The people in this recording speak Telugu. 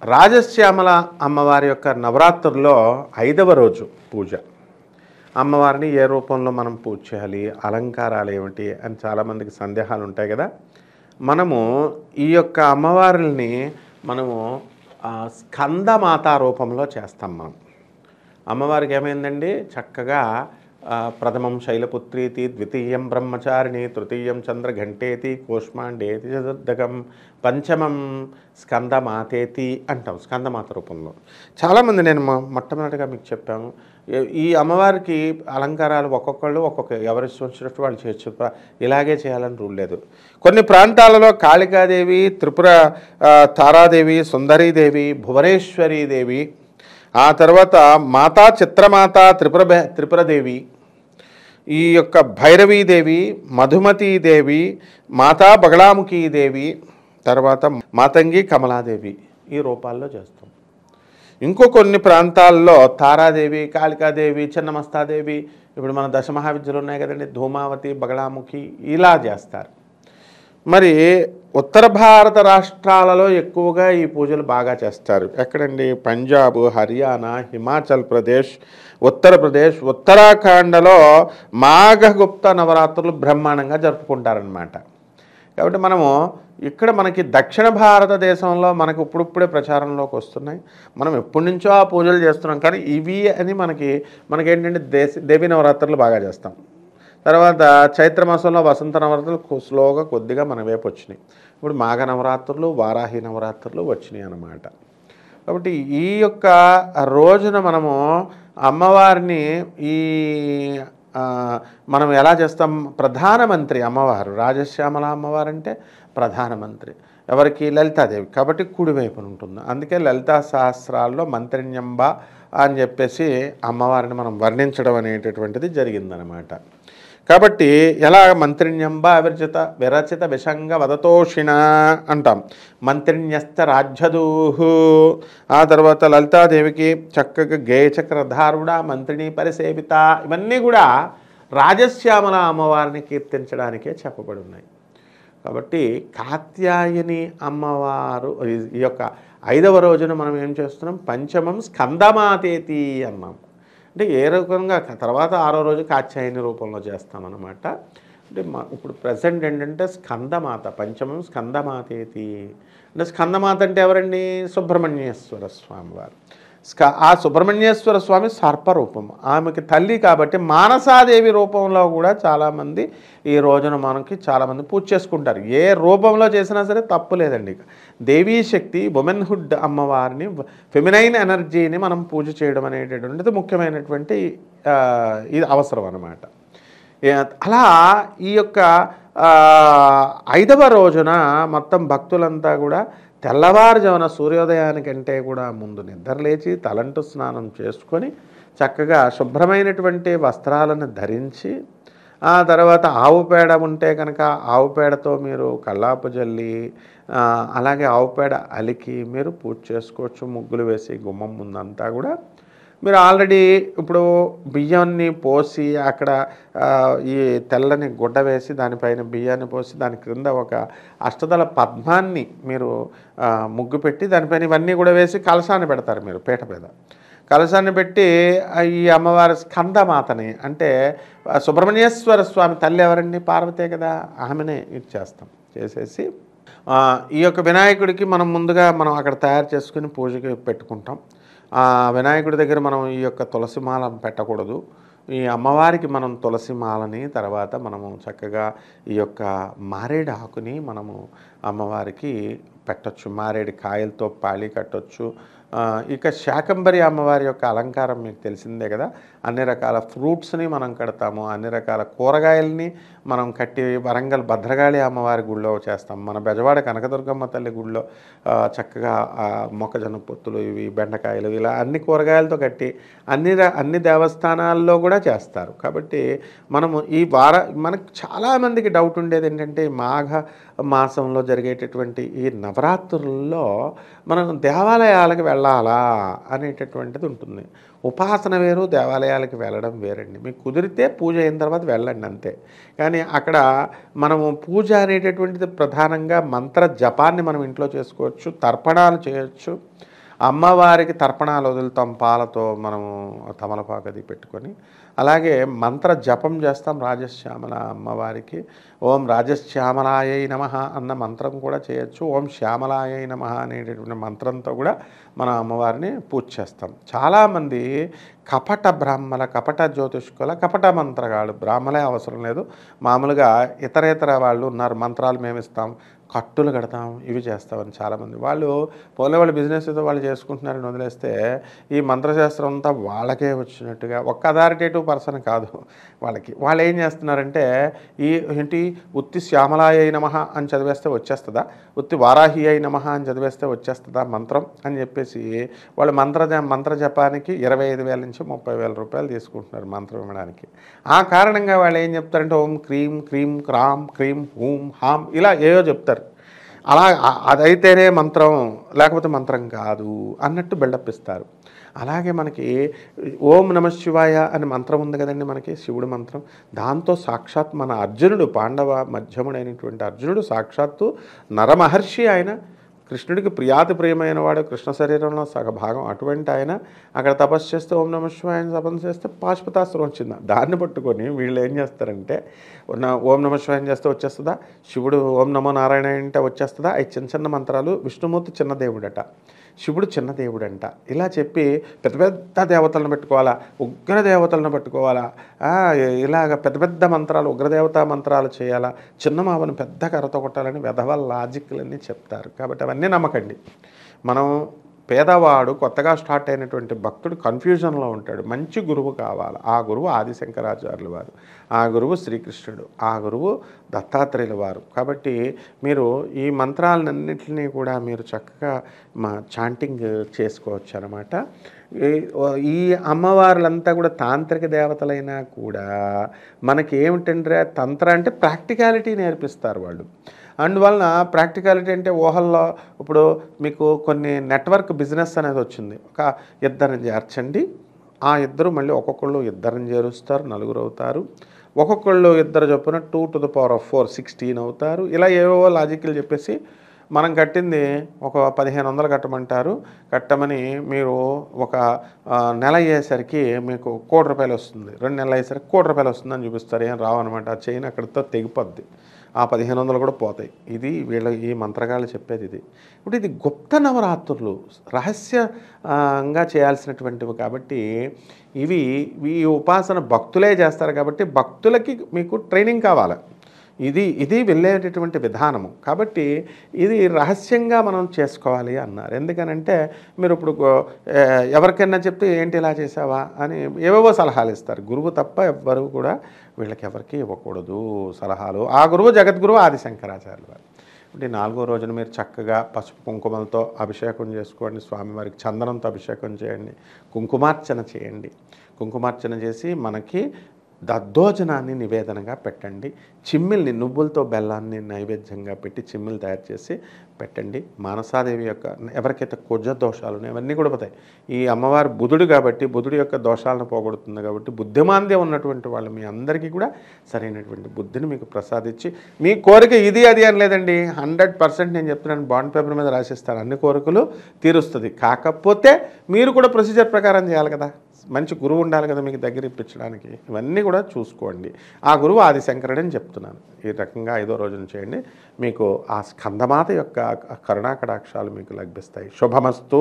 రాజశ్యామల అమ్మవారి యొక్క నవరాత్రుల్లో 5వ రోజు పూజ. అమ్మవారిని ఏ రూపంలో మనం పూజ చేయాలి, అలంకారాలు ఏమిటి అని చాలామందికి సందేహాలు ఉంటాయి కదా. మనము ఈ యొక్క అమ్మవారిని మనము స్కందమాత రూపంలో చేస్తాం. మనం అమ్మవారికి ఏమైందండి, చక్కగా ప్రథమం శైలపుత్రీతి, ద్వితీయం బ్రహ్మచారిణి, తృతీయం చంద్రఘంటేతి, కూష్మాండేతి చతుర్థకం, పంచమం స్కందమాతేతి అంటాం స్కందమాత రూపంలో. చాలామంది నేను మొట్టమొదటిగా మీకు చెప్పాము, ఈ అమ్మవారికి అలంకారాలు ఒక్కొక్కళ్ళు ఎవరి వచ్చినట్టు వాళ్ళు చేయొచ్చు, ఇలాగే చేయాలని రూల్ లేదు. కొన్ని ప్రాంతాలలో కాళికాదేవి, త్రిపుర తారాదేవి, సుందరీదేవి, భువనేశ్వరీదేవి, ఆ తర్వాత మాతా చిత్రమాత త్రిపురదేవి, ఈ యొక్క భైరవీదేవి, మధుమతీదేవి, మాతా బగళాముఖీదేవి, తర్వాత మాతంగి కమలాదేవి ఈ రూపాల్లో చేస్తాం. ఇంకో కొన్ని ప్రాంతాల్లో తారాదేవి, కాళికాదేవి, చిన్నమస్తాదేవి, ఇప్పుడు మన దశమహావిద్యలు ఉన్నాయి కదండి, ధూమావతి, బగళాముఖి ఇలా చేస్తారు. మరి ఉత్తర భారత రాష్ట్రాలలో ఎక్కువగా ఈ పూజలు బాగా చేస్తారు. ఎక్కడండి, పంజాబ్, హర్యానా, హిమాచల్ ప్రదేశ్, ఉత్తరప్రదేశ్, ఉత్తరాఖండ్లో మాఘగుప్త నవరాత్రులు బ్రహ్మాండంగా జరుపుకుంటారనమాట. కాబట్టి మనము ఇక్కడ మనకి దక్షిణ భారతదేశంలో మనకు ఇప్పుడిప్పుడే ప్రచారంలోకి వస్తున్నాయి. మనం ఎప్పటి నుంచో ఆ పూజలు చేస్తున్నాం, కానీ ఇవి అని మనకేంటంటే దేవీ నవరాత్రులు బాగా చేస్తాం. తర్వాత చైత్రమాసంలో వసంత నవరాత్రులు స్లోగా కొద్దిగా మన వైపు వచ్చినాయి. ఇప్పుడు మాఘ నవరాత్రులు, వారాహి నవరాత్రులు వచ్చినాయి అన్నమాట. కాబట్టి ఈ యొక్క రోజున మనము అమ్మవారిని మనం ఎలా చేస్తాం, ప్రధానమంత్రి అమ్మవారు రాజశ్యామల అమ్మవారు అంటే ప్రధానమంత్రి ఎవరికి, లలితాదేవి. కాబట్టి కుడివైపున ఉంటుంది. అందుకే లలితా సహస్రాల్లో మంత్రిణ్యంబ అని చెప్పేసి అమ్మవారిని మనం వర్ణించడం అనేటటువంటిది జరిగిందనమాట. కాబట్టి ఎలా మంత్రిణ్యంబ విరచిత విషంగ వదతోషిణ అంటాం, మంత్రిణ్యస్త రాజ్యదూహు. ఆ తర్వాత లలితాదేవికి చక్కగా గేయచక్రధారుడ, మంత్రిణి పరిసేవిత, ఇవన్నీ కూడా రాజశ్యామల అమ్మవారిని కీర్తించడానికే చెప్పబడి ఉన్నాయి. కాబట్టి కాత్యాయని అమ్మవారు ఈ యొక్క 5వ రోజున మనం ఏం చేస్తున్నాం, పంచమం స్కందమాతేతి అన్నాం. అంటే ఏ రకంగా తర్వాత 6వ రోజు కాత్యాయని రూపంలో చేస్తామన్నమాట. అంటే ఇప్పుడు ప్రజెంట్ ఏంటంటే స్కందమాత, పంచమం స్కందమాతేతి. అంటే స్కందమాత అంటే ఎవరండి, సుబ్రహ్మణ్యేశ్వర స్వామి వారు. ఆ సుబ్రహ్మణ్యేశ్వర స్వామి సర్పరూపం, ఆమెకి తల్లి కాబట్టి మానసాదేవి రూపంలో కూడా చాలామంది ఈ రోజున మనకి చాలామంది పూజ చేసుకుంటారు. ఏ రూపంలో చేసినా సరే తప్పు లేదండి. దేవీ శక్తి, ఉమెన్హుడ్ అమ్మవారిని, ఫెమినైన్ ఎనర్జీని మనం పూజ చేయడం అనేటటువంటిది ముఖ్యమైనటువంటి ఇది అవసరం అన్నమాట. అలా ఈ యొక్క 5వ రోజున మొత్తం భక్తులంతా కూడా తెల్లవారుజామున సూర్యోదయానికంటే కూడా ముందు నిద్రలేచి తలంటు స్నానం చేసుకొని చక్కగా శుభ్రమైనటువంటి వస్త్రాలను ధరించి, ఆ తర్వాత ఆవు పేడ ఉంటే కనుక ఆవు పేడతో మీరు కల్లాపు జల్లి, అలాగే ఆవు పేడ అలికి మీరు పూజ చేసుకోవచ్చు. ముగ్గులు వేసి గుమ్మం ముందంతా కూడా మీరు ఆల్రెడీ ఇప్పుడు బియ్యాన్ని పోసి అక్కడ ఈ తెల్లని గుడ్డ వేసి దానిపైన బియ్యాన్ని పోసి దాని క్రింద ఒక అష్టదళ పద్మాన్ని మీరు ముగ్గు పెట్టి దానిపైన ఇవన్నీ కూడా వేసి కలశాన్ని పెడతారు. మీరు పీట మీద కలశాన్ని పెట్టి ఈ అమ్మవారి స్కందమాతని, అంటే సుబ్రహ్మణ్యేశ్వర స్వామి తల్లి ఎవరండి, పార్వతే కదా, ఆమెనే ఇది చేస్తాం. చేసేసి ఈ యొక్క వినాయకుడికి మనం ముందుగా అక్కడ తయారు చేసుకుని పూజకి పెట్టుకుంటాం. వినాయకుడి దగ్గర మనం ఈ యొక్క తులసిమాల పెట్టకూడదు. ఈ అమ్మవారికి మనం తులసిమాలని, తర్వాత మనము చక్కగా ఈ యొక్క మారేడు ఆకుని మనము అమ్మవారికి పెట్టచ్చు. మారేడు కాయలతో పాళీ కట్టొచ్చు. ఇక శాకంబరి అమ్మవారి యొక్క అలంకారం మీకు తెలిసిందే కదా, అన్ని రకాల ఫ్రూట్స్ని మనం కడతాము, అన్ని రకాల కూరగాయలని మనం కట్టి వరంగల్ భద్రకాళి అమ్మవారి గుడిలో చేస్తాం. మన బెజవాడ కనకదుర్గమ్మ తల్లి గుడిలో చక్కగా మొక్కజొన్న పొత్తులు, ఇవి బెండకాయలు, ఇలా అన్ని కూరగాయలతో కట్టి అన్ని దేవస్థానాల్లో కూడా చేస్తారు. కాబట్టి మనము మనకు చాలామందికి డౌట్ ఉండేది ఏంటంటే, మాఘ మాసంలో జరిగేటటువంటి ఈ నవరాత్రుల్లో మనం దేవాలయాలకు వెళ్ళాలా అనేటటువంటిది ఉంటుంది. ఉపాసన వేరు, దేవాలయాలకు వెళ్ళడం వేరండి. మీకు కుదిరితే పూజ అయిన తర్వాత వెళ్ళండి అంతే. కానీ అక్కడ మనము పూజ అనేటటువంటిది ప్రధానంగా మంత్ర జపాన్ని మనం ఇంట్లో చేసుకోవచ్చు, తర్పణాలు చేయొచ్చు. అమ్మవారికి తర్పణాలు వదులుతాం పాలతో, మనము తమలపాకు అది పెట్టుకొని. అలాగే మంత్ర జపం చేస్తాం రాజశ్యామల అమ్మవారికి. ఓం రాజశ్యామలాయై నమః అన్న మంత్రం కూడా చేయొచ్చు. ఓం శ్యామలాయై నమః అనేటటువంటి మంత్రంతో కూడా మన అమ్మవారిని పూజ చేస్తాం. చాలామంది కపట బ్రాహ్మల, కపట జ్యోతిష్కుల, కపట మంత్రగాళ్ళు, బ్రాహ్మలే అవసరం లేదు, మామూలుగా ఇతరేతర వాళ్ళు ఉన్నారు. మంత్రాలు మేమిస్తాం, కట్టులు కడతాం, ఇవి చేస్తామని చాలామంది. వాళ్ళు వాళ్ళ బిజినెస్ ఏదో వాళ్ళు చేసుకుంటున్నారని వదిలేస్తే ఈ మంత్రశాస్త్రం అంతా వాళ్ళకే వచ్చినట్టుగా, ఒక్క అథారిటేటివ్ పర్సన్ కాదు వాళ్ళకి. వాళ్ళు ఏం చేస్తున్నారంటే ఏంటి ఉత్తి శ్యామలాయ నమః అని చదివేస్తే వచ్చేస్తుందా, ఉత్తి వారాహి అయి నమః అని చదివేస్తే వచ్చేస్తుందా మంత్రం అని చెప్పేసి వాళ్ళు మంత్ర జపానికి 25,000 నుంచి 30,000 రూపాయలు తీసుకుంటున్నారు మంత్రం ఇవ్వడానికి. ఆ కారణంగా వాళ్ళు ఏం చెప్తారంటే ఓం క్రీం క్రీం క్రాం క్రీం హూం హాం ఇలా ఏవో చెప్తారు. అలా అదైతేనే మంత్రం, లేకపోతే మంత్రం కాదు అన్నట్టు బిల్డప్ ఇస్తారు. అలాగే మనకి ఓం నమ శివాయ అనే మంత్రం ఉంది కదండి మనకి, శివుడు మంత్రం. దాంతో సాక్షాత్ మన అర్జునుడు, పాండవ మధ్యముడైనటువంటి అర్జునుడు సాక్షాత్తు నరమహర్షి. ఆయన కృష్ణుడికి ప్రియమైన వాడు, కృష్ణ శరీరంలో సగభాగం. అటువంటి ఆయన అక్కడ తపస్సు చేస్తే ఓం నమ శివాయ తపస్సు చేస్తే పాశుపతాస్త్రం వచ్చింది. దాన్ని పట్టుకొని వీళ్ళు ఏం చేస్తారంటే ఓం నమ శివాయ చేస్తే వచ్చేస్తుందా, శివుడు ఓం నమో నారాయణ అంటే వచ్చేస్తుందా, అవి చిన్న చిన్న మంత్రాలు. విష్ణుమూర్తి చిన్న దేవుడట, శివుడు చిన్న దేవుడంట. ఇలా చెప్పి పెద్ద పెద్ద దేవతలను పెట్టుకోవాలా, ఉగ్ర దేవతలను పట్టుకోవాలా, ఇలాగ పెద్ద పెద్ద మంత్రాలు, ఉగ్రదేవతా మంత్రాలు చేయాలా, చిన్న మావను పెద్ద కర్రతో కొట్టాలని వెధవ లాజిక్లన్నీ చెప్తారు. కాబట్టి అవన్నీ నమ్మకండి. మనం పేదవాడు, కొత్తగా స్టార్ట్ అయినటువంటి భక్తుడు కన్ఫ్యూజన్లో ఉంటాడు. మంచి గురువు కావాలి. ఆ గురువు ఆదిశంకరాచార్యుల వారు, ఆ గురువు శ్రీకృష్ణుడు, ఆ గురువు దత్తాత్రేయుల వారు. కాబట్టి మీరు ఈ మంత్రాలన్నింటినీ కూడా మీరు చక్కగా చాంటింగ్ చేసుకోవచ్చు అన్నమాట. ఈ అమ్మవార్లంతా కూడా తాంత్రిక దేవతలైనా కూడా మనకి ఏమిటంటే తంత్ర అంటే ప్రాక్టికాలిటీ నేర్పిస్తారు వాళ్ళు. అందువలన ప్రాక్టికాలిటీ అంటే ఊహల్లో ఇప్పుడు మీకు కొన్ని నెట్వర్క్ బిజినెస్ అనేది వచ్చింది. ఒక ఇద్దరిని చేర్చండి, ఆ ఇద్దరు మళ్ళీ ఒక్కొక్కళ్ళు ఇద్దరిని చేరుస్తారు, 9 అవుతారు. ఒక్కొక్కళ్ళు ఇద్దరు చొప్పున 2 to the power of 4 16 అవుతారు. ఇలా ఏవో లాజిక్లు చెప్పేసి మనం కట్టింది ఒక 1,500 కట్టమంటారు. కట్టమని మీరు ఒక నెల అయ్యేసరికి మీకు ₹1,00,00,000 వస్తుంది, 2 నెలలు అయ్యేసరికి ₹1,00,00,000 వస్తుందని చూపిస్తారు. ఏం రావన్నమాట. ఆ చైన్ అక్కడితో తెగిపోద్ది, ఆ 1,500 కూడా పోతాయి. ఇది వీళ్ళ ఈ మంత్రగాళ్ళు చెప్పేది ఇది. ఇప్పుడు ఇది గుప్త నవరాత్రులు రహస్యంగా చేయాల్సినటువంటివి కాబట్టి ఈ ఉపాసన భక్తులే చేస్తారు. కాబట్టి భక్తులకి మీకు ట్రైనింగ్ కావాలి. ఇది వెళ్ళేటటువంటి విధానము. కాబట్టి ఇది రహస్యంగా మనం చేసుకోవాలి అన్నారు. ఎందుకనంటే మీరు ఇప్పుడు ఎవరికైనా చెప్తే ఏంటి ఇలా చేసావా అని ఏవేవో సలహాలు ఇస్తారు. గురువు తప్ప ఎవ్వరు కూడా వీళ్ళకి ఎవరికి ఇవ్వకూడదు సలహాలు. ఆ గురువు జగద్గురువు ఆదిశంకరాచార్యులు వారు. అంటే 4వ రోజున మీరు చక్కగా పసుపు కుంకుమలతో అభిషేకం చేసుకోండి. స్వామివారికి చందనంతో అభిషేకం చేయండి, కుంకుమార్చన చేయండి. కుంకుమార్చన చేసి మనకి దద్దోజనాన్ని నివేదనగా పెట్టండి. చిమ్మిల్ని, నువ్వులతో బెల్లాన్ని నైవేద్యంగా పెట్టి చిమ్మిలు తయారు చేసి పెట్టండి. మానసాదేవి యొక్క ఎవరికైతే కుజ దోషాలు ఉన్నాయో అవన్నీ కూడా పోతాయి. ఈ అమ్మవారు బుధుడు కాబట్టి బుధుడి యొక్క దోషాలను పోగొడుతుంది. కాబట్టి బుద్ధిమాంద్యం ఉన్నటువంటి వాళ్ళు మీ అందరికీ కూడా సరైనటువంటి బుద్ధిని మీకు ప్రసాదించి, మీ కోరిక ఇది అది అని లేదండి, 100% నేను చెప్తున్నాను, బాండ్ పేపర్ మీద రాసిస్తాను, అన్ని కోరికలు తీరుస్తుంది. కాకపోతే మీరు కూడా ప్రొసీజర్ ప్రకారం చేయాలి కదా, మంచి గురువు ఉండాలి కదా మీకు దగ్గర ఇప్పించడానికి. ఇవన్నీ కూడా చూసుకోండి. ఆ గురువు ఆదిశంకరుడు అని చెప్తున్నాను. ఈ రకంగా 5వ రోజున చేయండి. మీకు ఆ స్కందమాత యొక్క కరుణాకటాక్షాలు మీకు లభిస్తాయి. శుభమస్తు.